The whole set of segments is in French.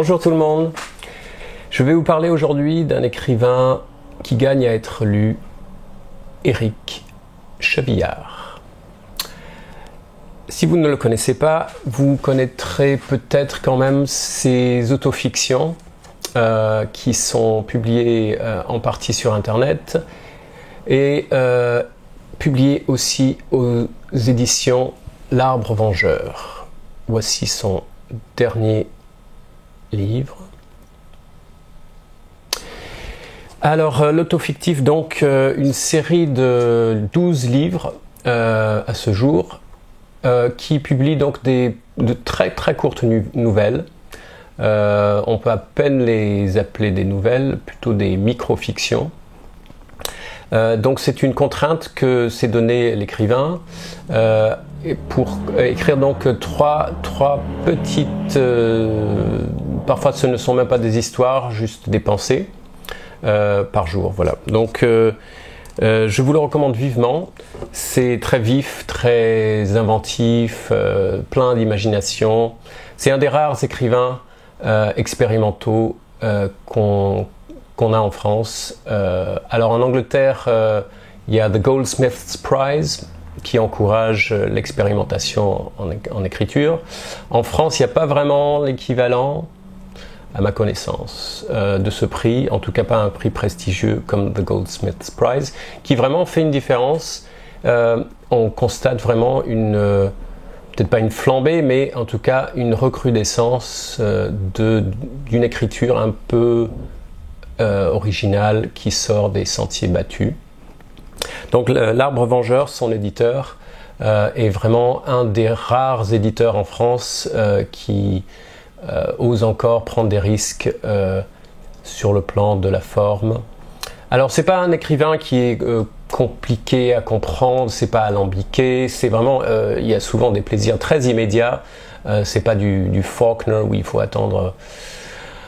Bonjour tout le monde, je vais vous parler aujourd'hui d'un écrivain qui gagne à être lu, Éric Chevillard. Si vous ne le connaissez pas, vous connaîtrez peut-être quand même ses autofictions qui sont publiées en partie sur internet et publiées aussi aux éditions L'Arbre Vengeur. Voici son dernier livre. Alors, l'autofictif, donc, une série de 12 livres à ce jour, qui publie donc de très très courtes nouvelles. On peut à peine les appeler des nouvelles, plutôt des micro-fictions. Donc c'est une contrainte que s'est donnée l'écrivain pour écrire donc trois petites, parfois ce ne sont même pas des histoires, juste des pensées par jour. Voilà. Donc je vous le recommande vivement. C'est très vif, très inventif, plein d'imagination. C'est un des rares écrivains expérimentaux qu'on a en France. Alors en Angleterre, il y a The Goldsmiths Prize qui encourage l'expérimentation en écriture. En France, il n'y a pas vraiment l'équivalent, à ma connaissance, de ce prix, en tout cas pas un prix prestigieux comme The Goldsmiths Prize, qui vraiment fait une différence. On constate vraiment peut-être pas une flambée, mais en tout cas une recrudescence d'une écriture un peu originale qui sort des sentiers battus. Donc L'Arbre Vengeur, son éditeur, est vraiment un des rares éditeurs en France qui ose encore prendre des risques sur le plan de la forme. Alors c'est pas un écrivain qui est compliqué à comprendre, c'est pas alambiqué, c'est vraiment il y a souvent des plaisirs très immédiats. C'est pas du Faulkner où il faut attendre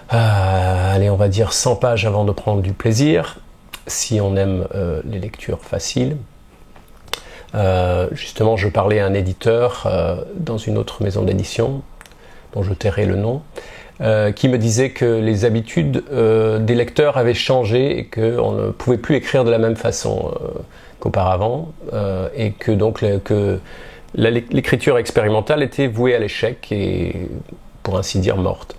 allez, on va dire 100 pages avant de prendre du plaisir, si on aime les lectures faciles. Justement, je parlais à un éditeur dans une autre maison d'édition, dont je tairai le nom, qui me disait que les habitudes des lecteurs avaient changé et qu'on ne pouvait plus écrire de la même façon qu'auparavant, et que donc l'écriture expérimentale était vouée à l'échec et, pour ainsi dire, morte.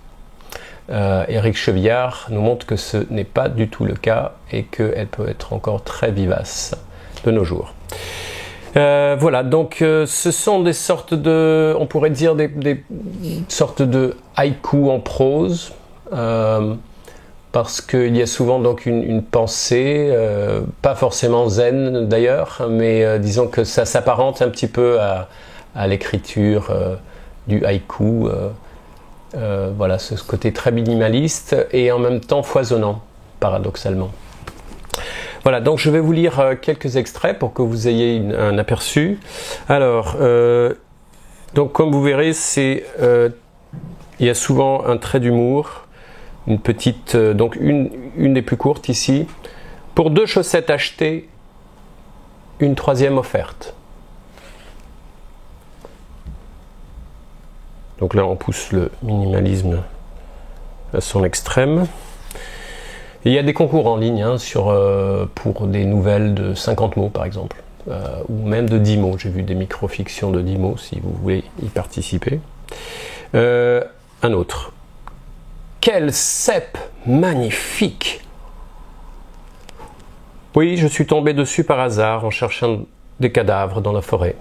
Éric Chevillard nous montre que ce n'est pas du tout le cas et qu'elle peut être encore très vivace de nos jours. Voilà, donc ce sont des sortes de, on pourrait dire des sortes de haïkus en prose, parce qu'il y a souvent donc une pensée, pas forcément zen d'ailleurs, mais disons que ça s'apparente un petit peu à l'écriture du haïku. Voilà, ce côté très minimaliste et en même temps foisonnant, paradoxalement. Voilà, donc je vais vous lire quelques extraits pour que vous ayez un aperçu. Alors, donc comme vous verrez, il y a souvent un trait d'humour, une petite, donc une des plus courtes ici. Pour 2 chaussettes achetées, une 3e offerte. Donc là, on pousse le minimalisme à son extrême. Et il y a des concours en ligne pour des nouvelles de 50 mots, par exemple, ou même de 10 mots. J'ai vu des micro-fictions de 10 mots, si vous voulez y participer. Un autre. Quel cep magnifique! Oui, je suis tombé dessus par hasard en cherchant des cadavres dans la forêt.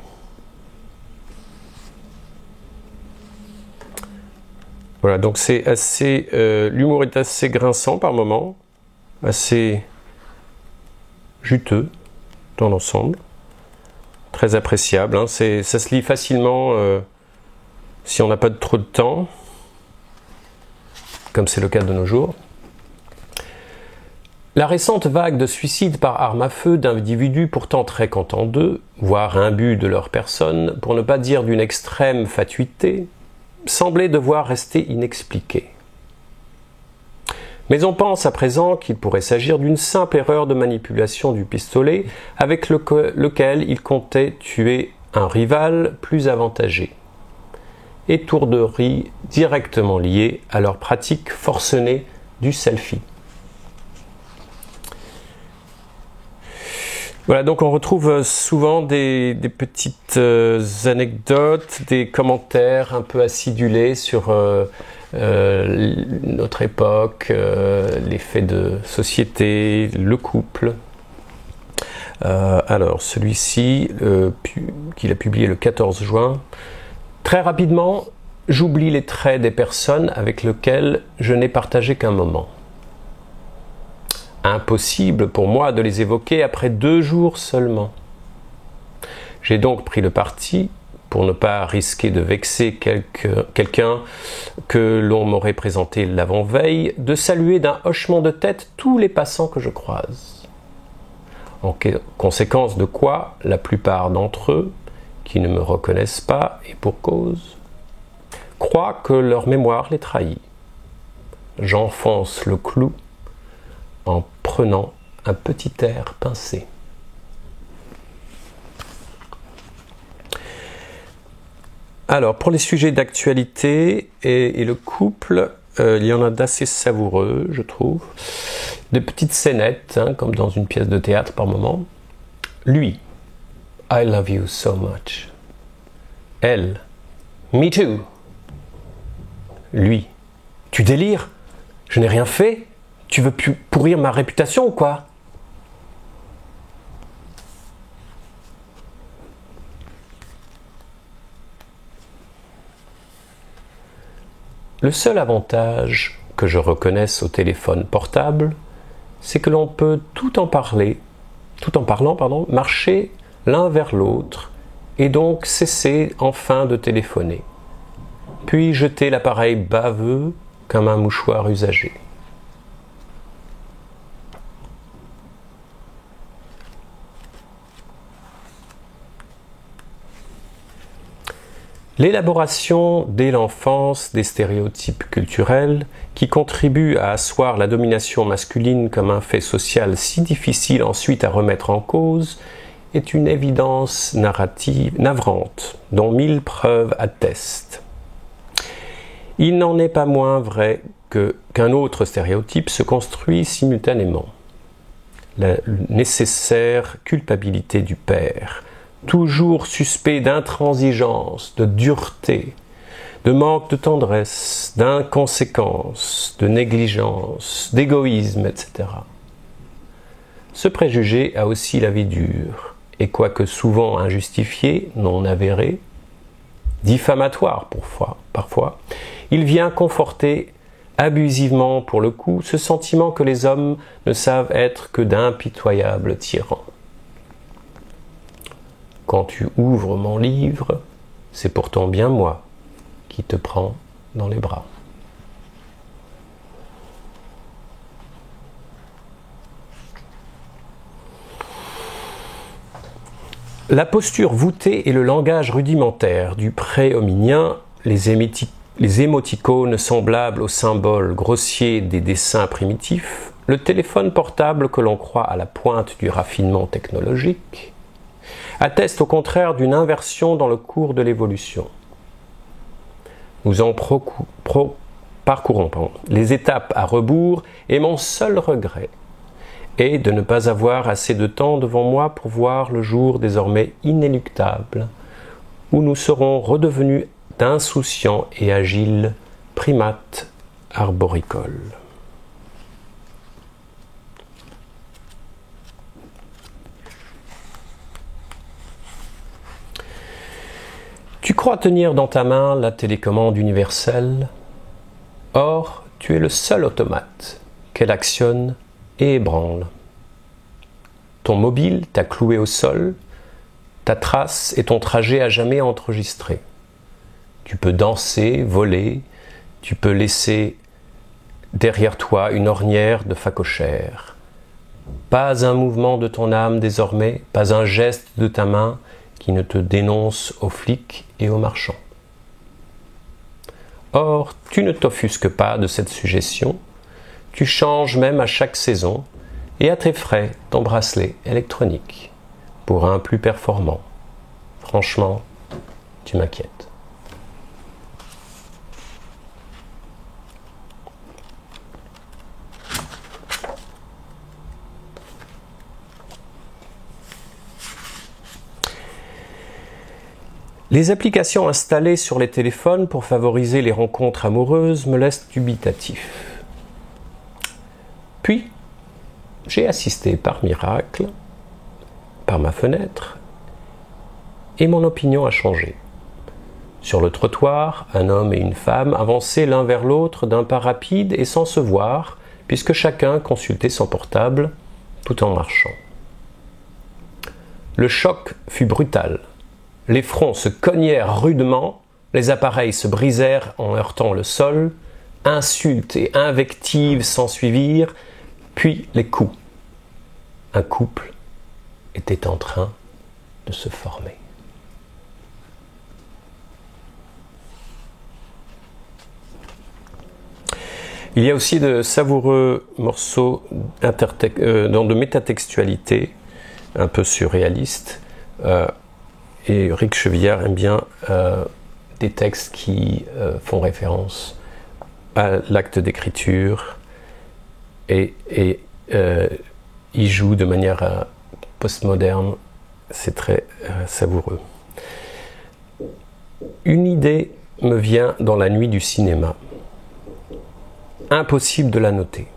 Voilà, donc c'est assez, l'humour est assez grinçant par moments, assez juteux dans l'ensemble, très appréciable. Hein, ça se lit facilement si on n'a pas trop de temps, comme c'est le cas de nos jours. La récente vague de suicides par arme à feu d'individus pourtant très contents d'eux, voire imbus de leur personne, pour ne pas dire d'une extrême fatuité, semblait devoir rester inexpliqué. Mais on pense à présent qu'il pourrait s'agir d'une simple erreur de manipulation du pistolet avec lequel il comptait tuer un rival plus avantagé. étourderie directement liée à leur pratique forcenée du selfie. Voilà, donc on retrouve souvent des petites anecdotes, des commentaires un peu acidulés sur notre époque, les faits de société, le couple. Alors, celui-ci, qu'il a publié le 14 juin. Très rapidement, j'oublie les traits des personnes avec lesquelles je n'ai partagé qu'un moment. Impossible pour moi de les évoquer après 2 jours seulement. J'ai donc pris le parti, pour ne pas risquer de vexer quelqu'un que l'on m'aurait présenté l'avant-veille, de saluer d'un hochement de tête tous les passants que je croise. En conséquence de quoi, la plupart d'entre eux, qui ne me reconnaissent pas, et pour cause, croient que leur mémoire les trahit. J'enfonce le clou en prenant un petit air pincé. Alors, pour les sujets d'actualité et le couple, il y en a d'assez savoureux, je trouve. Des petites scénettes, comme dans une pièce de théâtre par moment. Lui, I love you so much. Elle, me too. Lui, tu délires? Je n'ai rien fait? Tu veux pourrir ma réputation ou quoi? Le seul avantage que je reconnaisse au téléphone portable, c'est que l'on peut tout en parlant, marcher l'un vers l'autre et donc cesser enfin de téléphoner, puis jeter l'appareil baveux comme un mouchoir usagé. L'élaboration dès l'enfance des stéréotypes culturels qui contribuent à asseoir la domination masculine comme un fait social si difficile ensuite à remettre en cause est une évidence narrative navrante dont 1000 preuves attestent. Il n'en est pas moins vrai qu'un autre stéréotype se construit simultanément. La nécessaire culpabilité du père, toujours suspect d'intransigeance, de dureté, de manque de tendresse, d'inconséquence, de négligence, d'égoïsme, etc. Ce préjugé a aussi la vie dure, et quoique souvent injustifié, non avéré, diffamatoire parfois, il vient conforter abusivement pour le coup ce sentiment que les hommes ne savent être que d'impitoyables tyrans. Quand tu ouvres mon livre, c'est pourtant bien moi qui te prends dans les bras. La posture voûtée et le langage rudimentaire du pré-hominien, les émoticônes semblables aux symboles grossiers des dessins primitifs, le téléphone portable que l'on croit à la pointe du raffinement technologique, atteste au contraire d'une inversion dans le cours de l'évolution. Nous en parcourons les étapes à rebours et mon seul regret est de ne pas avoir assez de temps devant moi pour voir le jour désormais inéluctable où nous serons redevenus d'insouciants et agiles primates arboricoles. Tu crois tenir dans ta main la télécommande universelle? Or, tu es le seul automate qu'elle actionne et ébranle. Ton mobile t'a cloué au sol, ta trace et ton trajet à jamais enregistrés. Tu peux danser, voler, tu peux laisser derrière toi une ornière de phacochère. Pas un mouvement de ton âme désormais, pas un geste de ta main qui ne te dénonce aux flics et aux marchands. Or, tu ne t'offusques pas de cette suggestion, tu changes même à chaque saison, et à tes frais ton bracelet électronique, pour un plus performant. Franchement, tu m'inquiètes. Les applications installées sur les téléphones pour favoriser les rencontres amoureuses me laissent dubitatif. Puis, j'ai assisté par miracle, par ma fenêtre, et mon opinion a changé. Sur le trottoir, un homme et une femme avançaient l'un vers l'autre d'un pas rapide et sans se voir, puisque chacun consultait son portable tout en marchant. Le choc fut brutal. Les fronts se cognèrent rudement, les appareils se brisèrent en heurtant le sol, insultes et invectives s'ensuivirent, puis les coups. Un couple était en train de se former. Il y a aussi de savoureux morceaux dans de métatextualité, un peu surréalistes, et Rick Chevillard aime bien des textes qui font référence à l'acte d'écriture et il joue de manière postmoderne. C'est très savoureux. Une idée me vient dans la nuit du cinéma. Impossible de la noter.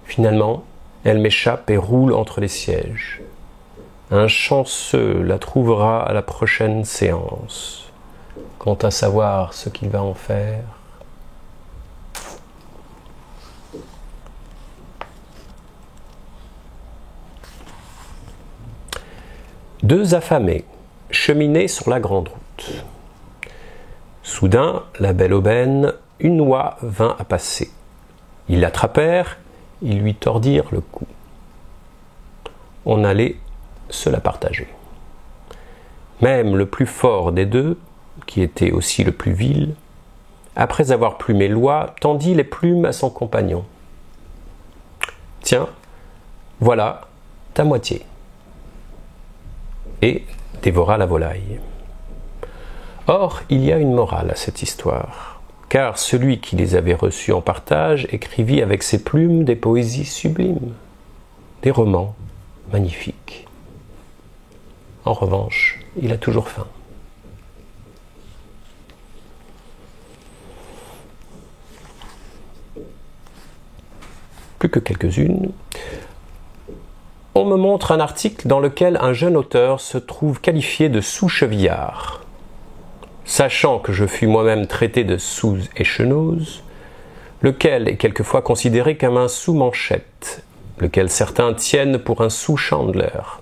Finalement, elle m'échappe et roule entre les sièges. Un chanceux la trouvera à la prochaine séance. Quant à savoir ce qu'il va en faire. Deux affamés cheminaient sur la grande route. Soudain, la belle aubaine, une oie vint à passer. Ils l'attrapèrent, ils lui tordirent le cou. On allait se la partager. Même le plus fort des deux, qui était aussi le plus vil, après avoir plumé l'oie, tendit les plumes à son compagnon. « Tiens, voilà ta moitié. » Et dévora la volaille. Or, il y a une morale à cette histoire, car celui qui les avait reçus en partage écrivit avec ses plumes des poésies sublimes, des romans magnifiques. En revanche, il a toujours faim. Plus que quelques-unes. On me montre un article dans lequel un jeune auteur se trouve qualifié de sous-chevillard. Sachant que je fus moi-même traité de sous-échenose, lequel est quelquefois considéré comme un sous-manchette, lequel certains tiennent pour un sous-Chandler,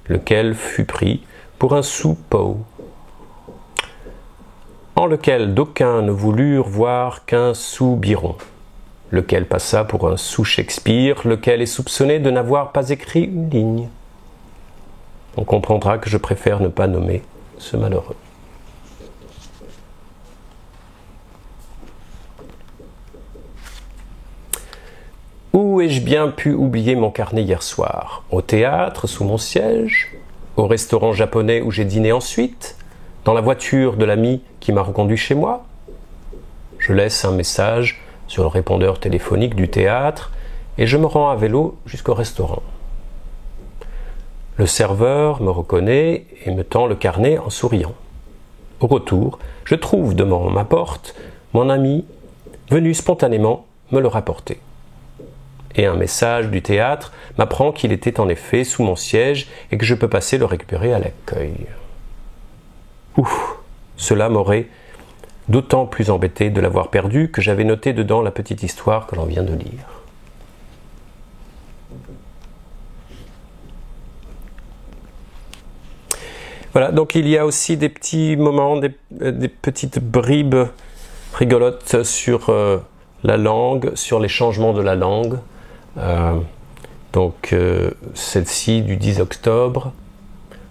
lequel fut pris pour un sous-Poe, en lequel d'aucuns ne voulurent voir qu'un sous-Byron, lequel passa pour un sous-Shakespeare, lequel est soupçonné de n'avoir pas écrit une ligne. On comprendra que je préfère ne pas nommer ce malheureux. Où ai-je bien pu oublier mon carnet hier soir? Au théâtre, sous mon siège? Au restaurant japonais où j'ai dîné ensuite? Dans la voiture de l'ami qui m'a reconduit chez moi? Je laisse un message sur le répondeur téléphonique du théâtre et je me rends à vélo jusqu'au restaurant. Le serveur me reconnaît et me tend le carnet en souriant. Au retour, je trouve devant ma porte mon ami venu spontanément me le rapporter. Et un message du théâtre m'apprend qu'il était en effet sous mon siège et que je peux passer le récupérer à l'accueil. Ouf, cela m'aurait d'autant plus embêté de l'avoir perdu que j'avais noté dedans la petite histoire que l'on vient de lire. Voilà, donc il y a aussi des petits moments, des petites bribes rigolotes sur la langue, sur les changements de la langue. Celle-ci du 10 octobre.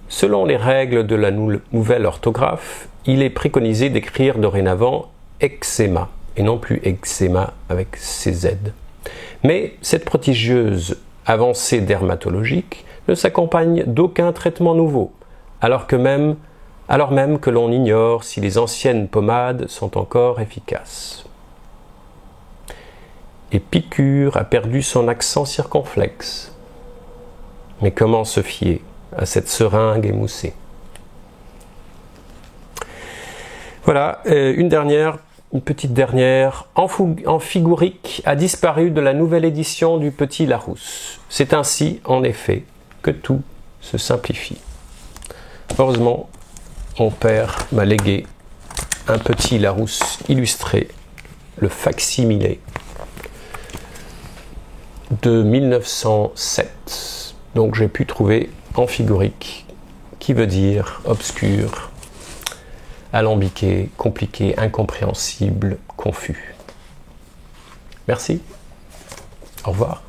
Selon les règles de la nouvelle orthographe, il est préconisé d'écrire dorénavant eczéma et non plus eczéma avec CZ. Mais cette prodigieuse avancée dermatologique ne s'accompagne d'aucun traitement nouveau, alors même que l'on ignore si les anciennes pommades sont encore efficaces. Épicure a perdu son accent circonflexe. Mais comment se fier à cette seringue émoussée? Voilà, une petite dernière. En figurique a disparu de la nouvelle édition du Petit Larousse. C'est ainsi, en effet, que tout se simplifie. Heureusement, mon père m'a légué un Petit Larousse illustré, le facsimilé de 1907. Donc j'ai pu trouver en figurique, qui veut dire obscur, alambiqué, compliqué, incompréhensible, confus. Merci. Au revoir.